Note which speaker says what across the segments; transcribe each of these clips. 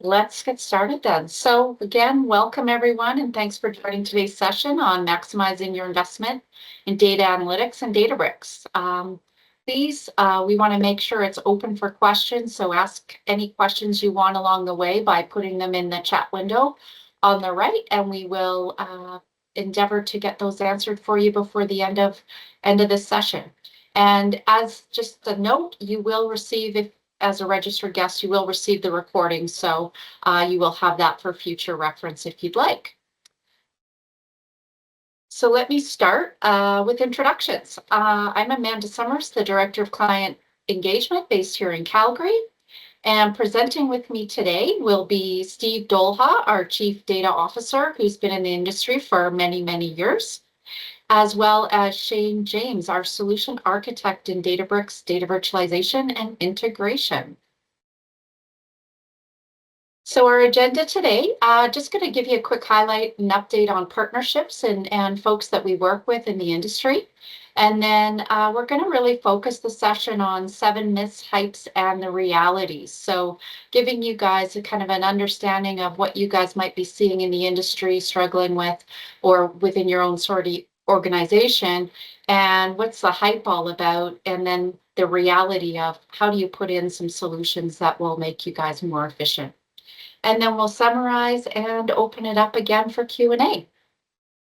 Speaker 1: Let's get started then. So again, welcome everyone, and thanks for joining today's session on maximizing your investment in data analytics and Databricks. Please, we want to make sure it's open for questions, so ask any questions you want along the way by putting them in the chat window on the right, and we will endeavor to get those answered for you before the end of this session. And as just a note, you will receive, if as a registered guest, you will receive the recording, so you will have that for future reference if you'd like. So let me start with introductions. I'm Amanda Summers, the Director of Client Engagement based here in Calgary. And presenting with me today will be Steve Dolha, our Chief Data Officer, who's been in the industry for many, many years, as well as Shane James, our Solution Architect in Databricks, Data Virtualization and Integration. So our agenda today, just going to give you a quick highlight and update on partnerships and folks that we work with in the industry. And then we're going to really focus the session on 7 myths, hypes, and the realities. So giving you guys a kind of an understanding of what you guys might be seeing in the industry, struggling with, or within your own sort of organization, and what's the hype all about, and then the reality of how do you put in some solutions that will make you guys more efficient. And then we'll summarize and open it up again for Q&A.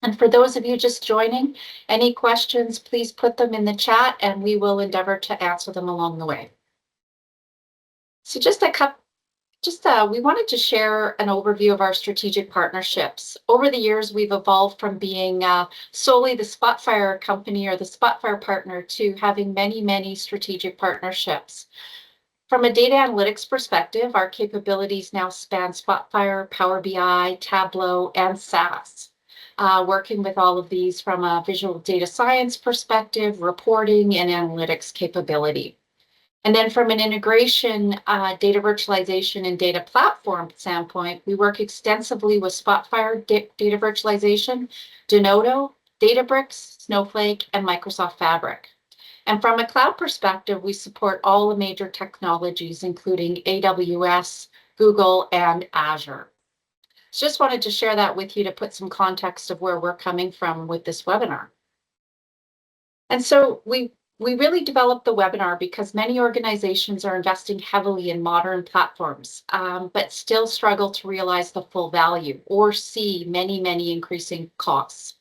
Speaker 1: And for those of you just joining, any questions, please put them in the chat and we will endeavor to answer them along the way. So we wanted to share an overview of our strategic partnerships. Over the years, we've evolved from being solely the Spotfire company or the Spotfire partner to having many, many strategic partnerships. From a data analytics perspective, our capabilities now span Spotfire, Power BI, Tableau, and SAS. Working with all of these from a visual data science perspective, reporting, and analytics capability. And then from an integration, data virtualization, and data platform standpoint, we work extensively with Spotfire data virtualization, Denodo, Databricks, Snowflake, and Microsoft Fabric. And from a cloud perspective, we support all the major technologies, including AWS, Google, and Azure. So just wanted to share that with you to put some context of where we're coming from with this webinar. And so we really developed the webinar because many organizations are investing heavily in modern platforms, but still struggle to realize the full value or see many, many increasing costs.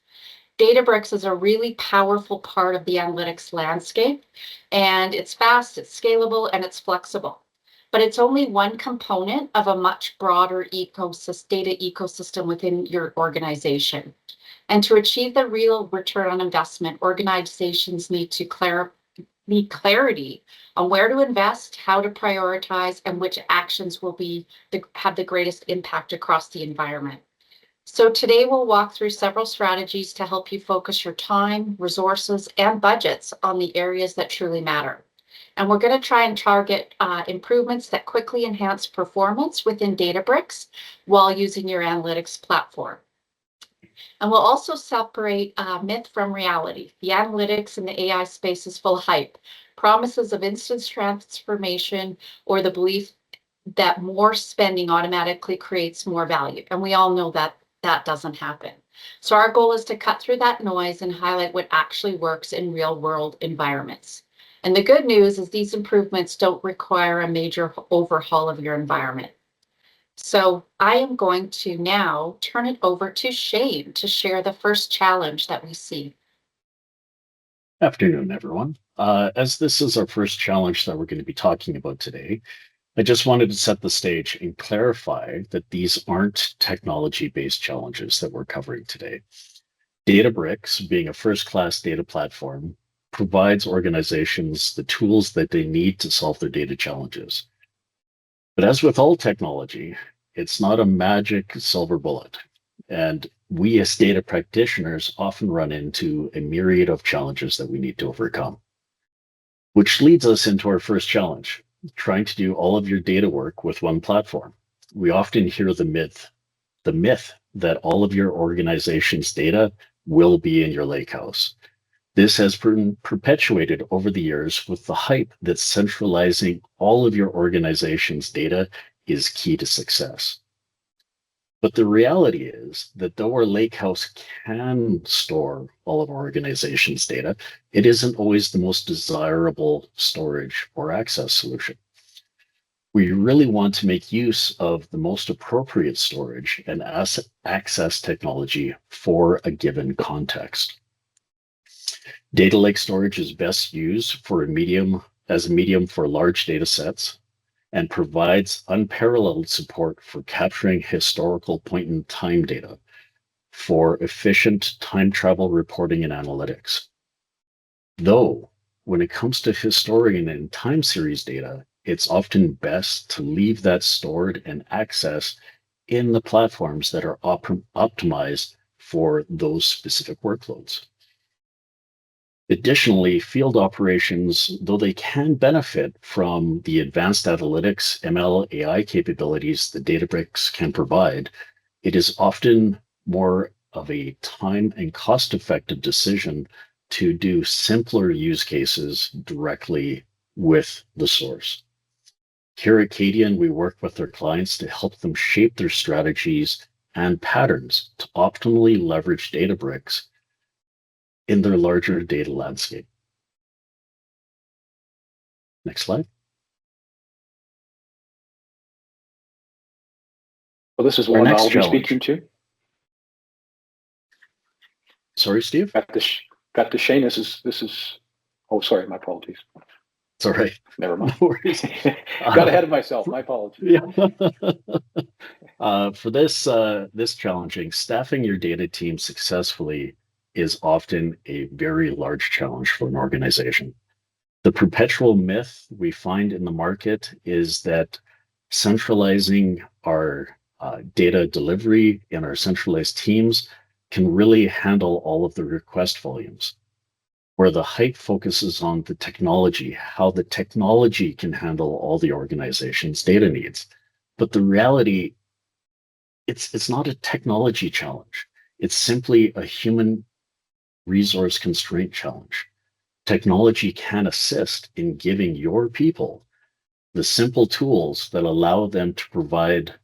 Speaker 1: Databricks is a really powerful part of the analytics landscape, and it's fast, it's scalable, and it's flexible. But it's only one component of a much broader data ecosystem within your organization. And to achieve the real return on investment, organizations need clarity on where to invest, how to prioritize, and which actions will have the greatest impact across the environment. So today we'll walk through several strategies to help you focus your time, resources, and budgets on the areas that truly matter. And we're going to try and target improvements that quickly enhance performance within Databricks while using your analytics platform. And we'll also separate myth from reality. The analytics and the AI space is full of hype, promises of instant transformation, or the belief that more spending automatically creates more value. And we all know that that doesn't happen. So our goal is to cut through that noise and highlight what actually works in real world environments. And the good news is these improvements don't require a major overhaul of your environment. So I am going to now turn it over to Shane to share the first challenge that we see.
Speaker 2: Afternoon, everyone. As this is our first challenge that we're going to be talking about today, I just wanted to set the stage and clarify that these aren't technology-based challenges that we're covering today. Databricks, being a first-class data platform, provides organizations the tools that they need to solve their data challenges. But as with all technology, it's not a magic silver bullet. And we as data practitioners often run into a myriad of challenges that we need to overcome. Which leads us into our first challenge, trying to do all of your data work with one platform. We often hear the myth that all of your organization's data will be in your lakehouse. This has been perpetuated over the years with the hype that centralizing all of your organization's data is key to success. But the reality is that though our lakehouse can store all of our organization's data, it isn't always the most desirable storage or access solution. We really want to make use of the most appropriate storage and access technology for a given context. Data lake storage is best used as a medium for large data sets and provides unparalleled support for capturing historical point-in-time data for efficient time travel reporting and analytics. Though, when it comes to historian and time series data, it's often best to leave that stored and accessed in the platforms that are optimized for those specific workloads. Additionally, field operations, though they can benefit from the advanced analytics, ML, AI capabilities that Databricks can provide, it is often more of a time and cost-effective decision to do simpler use cases directly with the source. Here at Cadeon, we work with our clients to help them shape their strategies and patterns to optimally leverage Databricks in their larger data landscape. Next slide.
Speaker 3: Well, this is one I'll be speaking to.
Speaker 2: Sorry, Steve?
Speaker 3: Got to Shane. This is, oh, sorry, my apologies.
Speaker 2: It's all right.
Speaker 3: Never mind.
Speaker 2: No worries.
Speaker 3: Got ahead of myself. My apologies.
Speaker 2: Yeah. For this challenging, staffing your data team successfully is often a very large challenge for an organization. The perpetual myth we find in the market is that centralizing our data delivery in our centralized teams can really handle all of the request volumes, where the hype focuses on the technology, how the technology can handle all the organization's data needs. But the reality, it's not a technology challenge. It's simply a human resource constraint challenge. Technology can assist in giving your people the simple tools that allow them to provide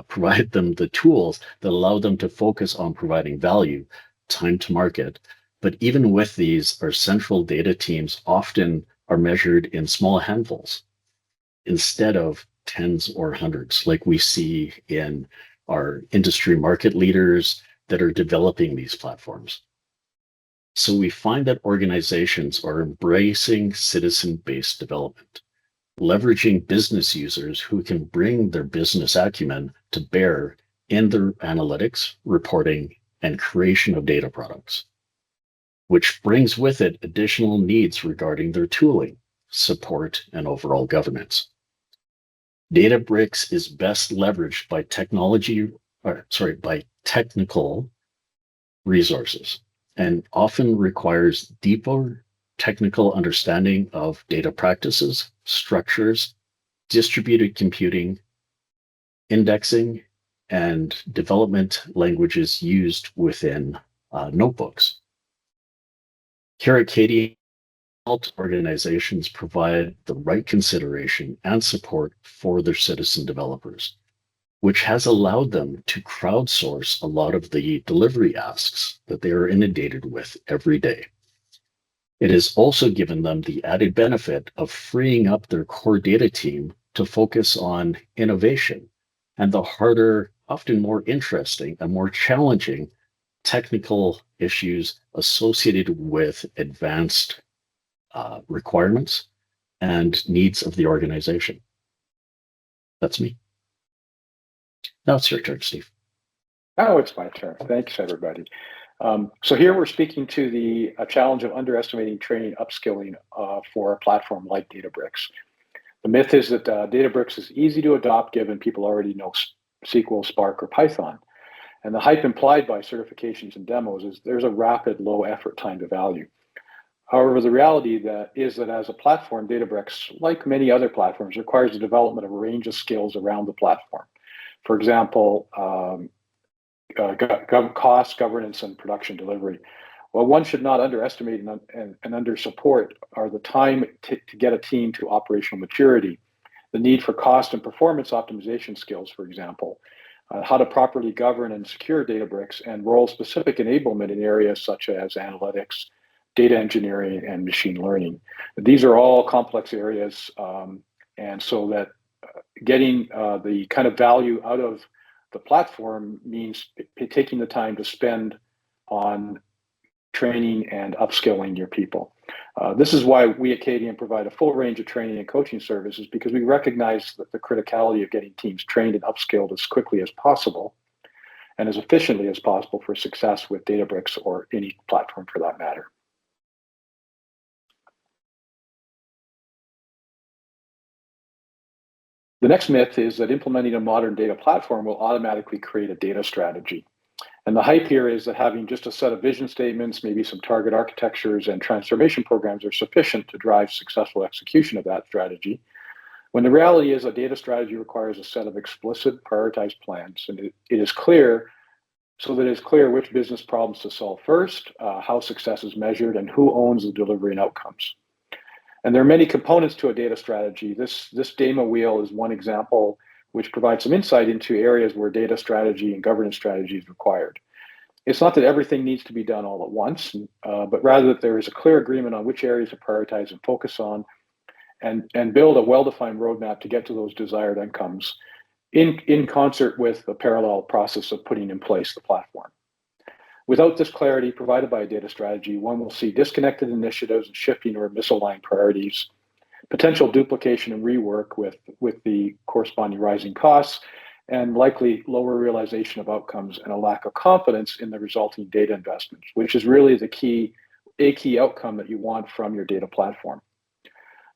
Speaker 2: provide them the tools that allow them to focus on providing value, time to market. But even with these, our central data teams often are measured in small handfuls instead of tens or hundreds, like we see in our industry market leaders that are developing these platforms. So we find that organizations are embracing citizen-based development, leveraging business users who can bring their business acumen to bear in their analytics, reporting, and creation of data products, which brings with it additional needs regarding their tooling, support, and overall governance. Databricks is best leveraged by technical resources, and often requires deeper technical understanding of data practices, structures, distributed computing, indexing, and development languages used within notebooks. Here at Cadeon, helps organizations provide the right consideration and support for their citizen developers, which has allowed them to crowdsource a lot of the delivery asks that they are inundated with every day. It has also given them the added benefit of freeing up their core data team to focus on innovation and the harder, often more interesting and more challenging technical issues associated with advanced requirements and needs of the organization. That's me. Now it's your turn, Steve.
Speaker 3: Oh, it's my turn. Thanks, everybody. So here we're speaking to the challenge of underestimating training upskilling for a platform like Databricks. The myth is that Databricks is easy to adopt given people already know SQL, Spark, or Python. And the hype implied by certifications and demos is there's a rapid, low effort time to value. However, the reality is that as a platform, Databricks, like many other platforms, requires the development of a range of skills around the platform. For example, cost, governance, and production delivery. Well, one should not underestimate and under support are the time to get a team to operational maturity, the need for cost and performance optimization skills, for example, how to properly govern and secure Databricks, and role-specific enablement in areas such as analytics, data engineering, and machine learning. These are all complex areas, and so that getting the kind of value out of the platform means taking the time to spend on training and upskilling your people. This is why we at Cadeon provide a full range of training and coaching services, because we recognize that the criticality of getting teams trained and upskilled as quickly as possible and as efficiently as possible for success with Databricks or any platform for that matter. The next myth is that implementing a modern data platform will automatically create a data strategy. And the hype here is that having just a set of vision statements, maybe some target architectures and transformation programs are sufficient to drive successful execution of that strategy, when the reality is a data strategy requires a set of explicit prioritized plans. And it is clear, so that it's clear which business problems to solve first, how success is measured, and who owns the delivery and outcomes. And there are many components to a data strategy. This demo wheel is one example which provides some insight into areas where data strategy and governance strategy is required. It's not that everything needs to be done all at once, but rather that there is a clear agreement on which areas to prioritize and focus on, and build a well-defined roadmap to get to those desired outcomes in concert with the parallel process of putting in place the platform. Without this clarity provided by a data strategy, one will see disconnected initiatives and shifting or misaligned priorities, potential duplication and rework with the corresponding rising costs, and likely lower realization of outcomes and a lack of confidence in the resulting data investments, which is really a key outcome that you want from your data platform.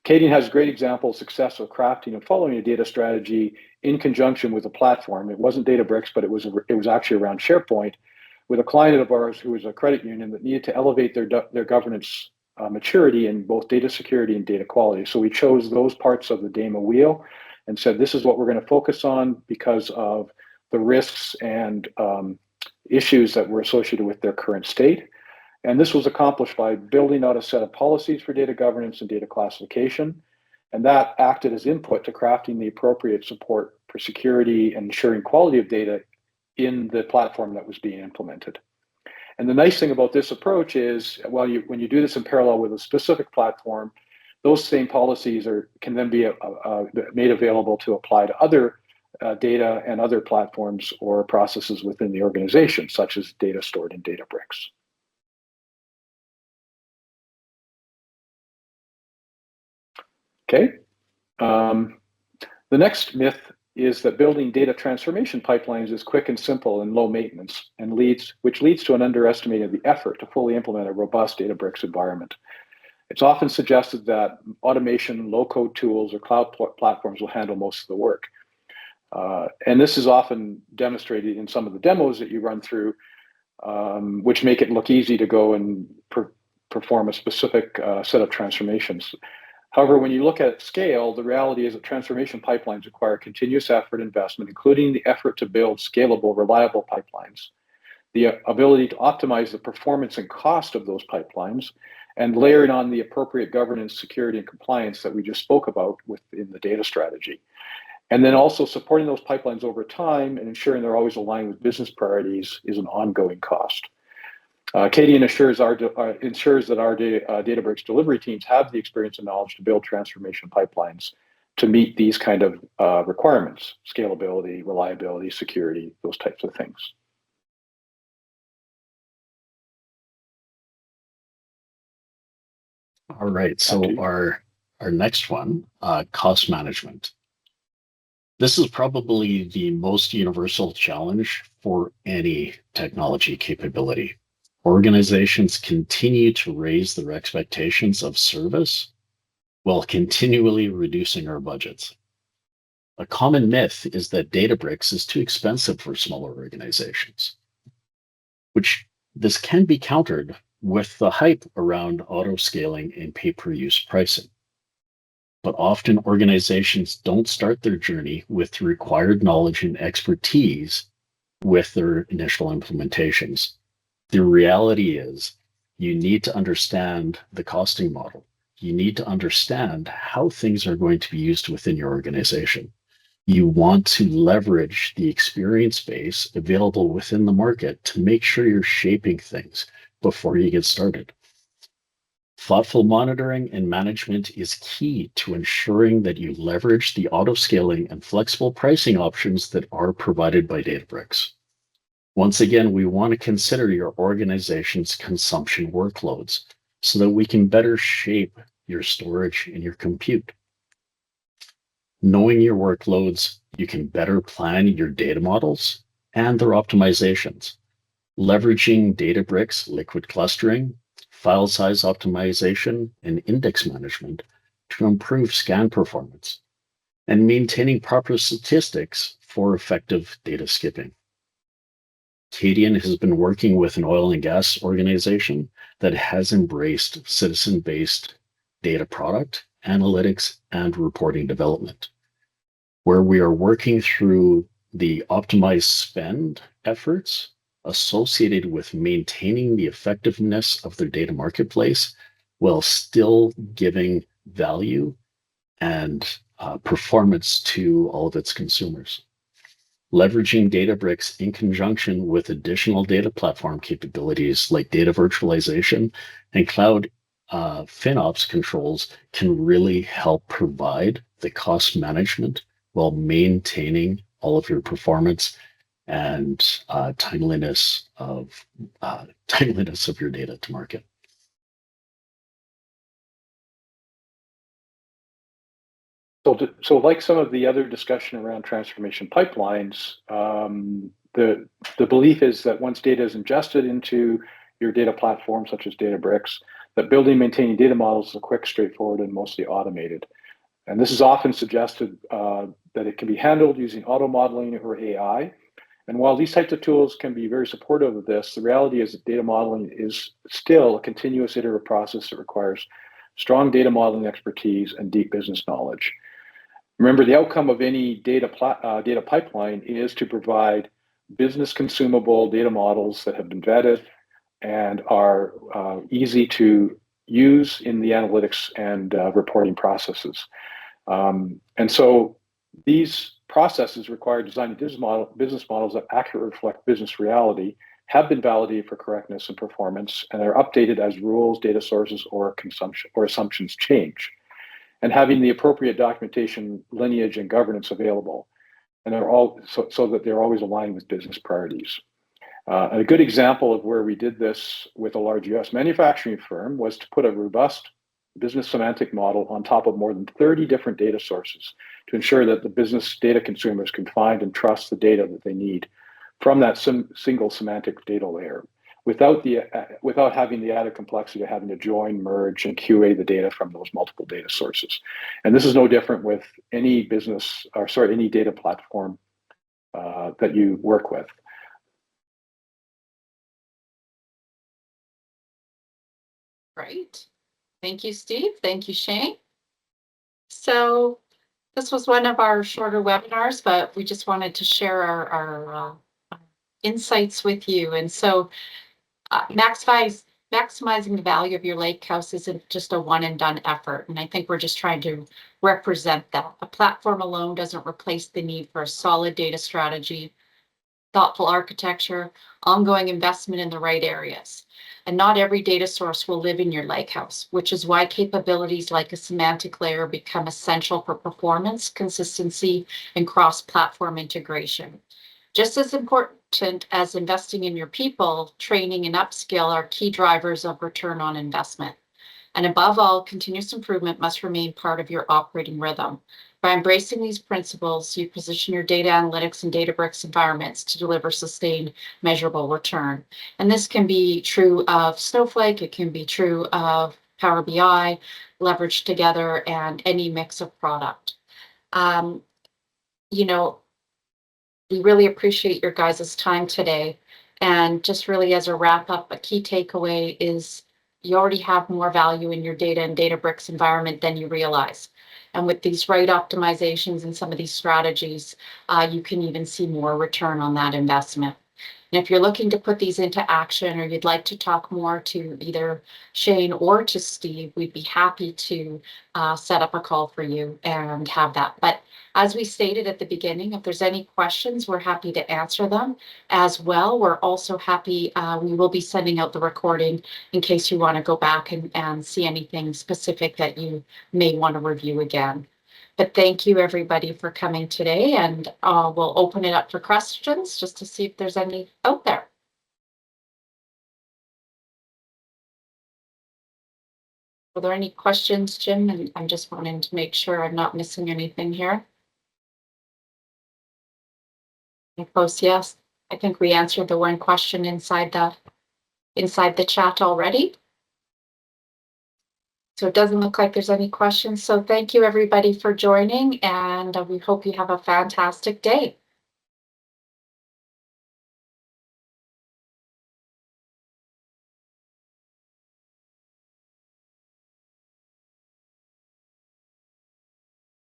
Speaker 3: Cadeon has great example of success of crafting and following a data strategy in conjunction with a platform. It wasn't Databricks, but it was actually around SharePoint, with a client of ours who was a credit union that needed to elevate their governance maturity in both data security and data quality. So we chose those parts of the demo wheel and said, this is what we're going to focus on because of the risks and issues that were associated with their current state. And this was accomplished by building out a set of policies for data governance and data classification. And that acted as input to crafting the appropriate support for security and ensuring quality of data in the platform that was being implemented. And the nice thing about this approach is, when you do this in parallel with a specific platform, those same policies can then be made available to apply to other data and other platforms or processes within the organization, such as data stored in Databricks. Okay. The next myth is that building data transformation pipelines is quick and simple and low maintenance, and which leads to an underestimating of the effort to fully implement a robust Databricks environment. It's often suggested that automation, low-code tools, or cloud platforms will handle most of the work. And this is often demonstrated in some of the demos that you run through, which make it look easy to go and perform a specific set of transformations. However, when you look at scale, the reality is that transformation pipelines require continuous effort investment, including the effort to build scalable, reliable pipelines, the ability to optimize the performance and cost of those pipelines, and layering on the appropriate governance, security, and compliance that we just spoke about within the data strategy. And then also supporting those pipelines over time and ensuring they're always aligned with business priorities is an ongoing cost. Cadeon ensures that our Databricks delivery teams have the experience and knowledge to build transformation pipelines to meet these kind of requirements: scalability, reliability, security, those types of things.
Speaker 2: All right, so our next one, cost management. This is probably the most universal challenge for any technology capability. Organizations continue to raise their expectations of service while continually reducing our budgets. A common myth is that Databricks is too expensive for smaller organizations, which this can be countered with the hype around auto-scaling and pay-per-use pricing. But often organizations don't start their journey with the required knowledge and expertise with their initial implementations. The reality is You need to understand the costing model. You need to understand how things are going to be used within your organization. You want to leverage the experience base available within the market to make sure you're shaping things before you get started. Thoughtful monitoring and management is key to ensuring that you leverage the auto-scaling and flexible pricing options that are provided by Databricks. Once again, we want to consider your organization's consumption workloads so that we can better shape your storage and your compute. Knowing your workloads, you can better plan your data models and their optimizations, leveraging Databricks liquid clustering, file size optimization, and index management to improve scan performance, and maintaining proper statistics for effective data skipping. Cadeon has been working with an oil and gas organization that has embraced citizen-based data product, analytics, and reporting development, where we are working through the optimized spend efforts associated with maintaining the effectiveness of their data marketplace while still giving value and performance to all of its consumers. Leveraging Databricks in conjunction with additional data platform capabilities like data virtualization and cloud FinOps controls can really help provide the cost management while maintaining all of your performance and timeliness of your data to market.
Speaker 3: So like some of the other discussion around transformation pipelines, the belief is that once data is ingested into your data platform, such as Databricks, that building and maintaining data models is quick, straightforward, and mostly automated. And this is often suggested that it can be handled using auto modeling or AI. And while these types of tools can be very supportive of this, the reality is that data modeling is still a continuous iterative process that requires strong data modeling expertise and deep business knowledge. Remember, the outcome of any data pipeline is to provide business consumable data models that have been vetted and are easy to use in the analytics and reporting processes. And so these processes require designing business models that accurately reflect business reality, have been validated for correctness and performance, and are updated as rules, data sources, or consumption or assumptions change, and having the appropriate documentation, lineage, and governance available, and they're all so that they're always aligned with business priorities. A good example of where we did this with a large US manufacturing firm was to put a robust business semantic model on top of more than 30 different data sources to ensure that the business data consumers can find and trust the data that they need from that single semantic data layer without having the added complexity of having to join, merge, and QA the data from those multiple data sources. And this is no different with any any data platform that you work with.
Speaker 1: Great. Thank you, Steve. Thank you, Shane. So this was one of our shorter webinars, but we just wanted to share our insights with you. And so maximizing the value of your lake house isn't just a one and done effort. And I think we're just trying to represent that. A platform alone doesn't replace the need for a solid data strategy, thoughtful architecture, ongoing investment in the right areas. And not every data source will live in your lakehouse, which is why capabilities like a semantic layer become essential for performance, consistency, and cross-platform integration. Just as important as investing in your people, training and upskill are key drivers of return on investment. And above all, continuous improvement must remain part of your operating rhythm. By embracing these principles, you position your data analytics and Databricks environments to deliver sustained, measurable return. And this can be true of Snowflake, it can be true of Power BI, leveraged together, and any mix of product. We really appreciate your guys' time today. And just really as a wrap up, a key takeaway is you already have more value in your data and Databricks environment than you realize. And with these right optimizations and some of these strategies, you can even see more return on that investment. And if you're looking to put these into action, or you'd like to talk more to either Shane or to Steve, we'd be happy to set up a call for you and have that. But as we stated at the beginning, if there's any questions, we're happy to answer them as well. We're also happy, we will be sending out the recording in case you want to go back and see anything specific that you may want to review again. But thank you, everybody, for coming today, and we'll open it up for questions just to see if there's any out there. Are there any questions, Jim? And I'm just wanting to make sure I'm not missing anything here. Close, yes. I think we answered the one question inside the chat already. So it doesn't look like there's any questions. So thank you, everybody, for joining, and we hope you have a fantastic day.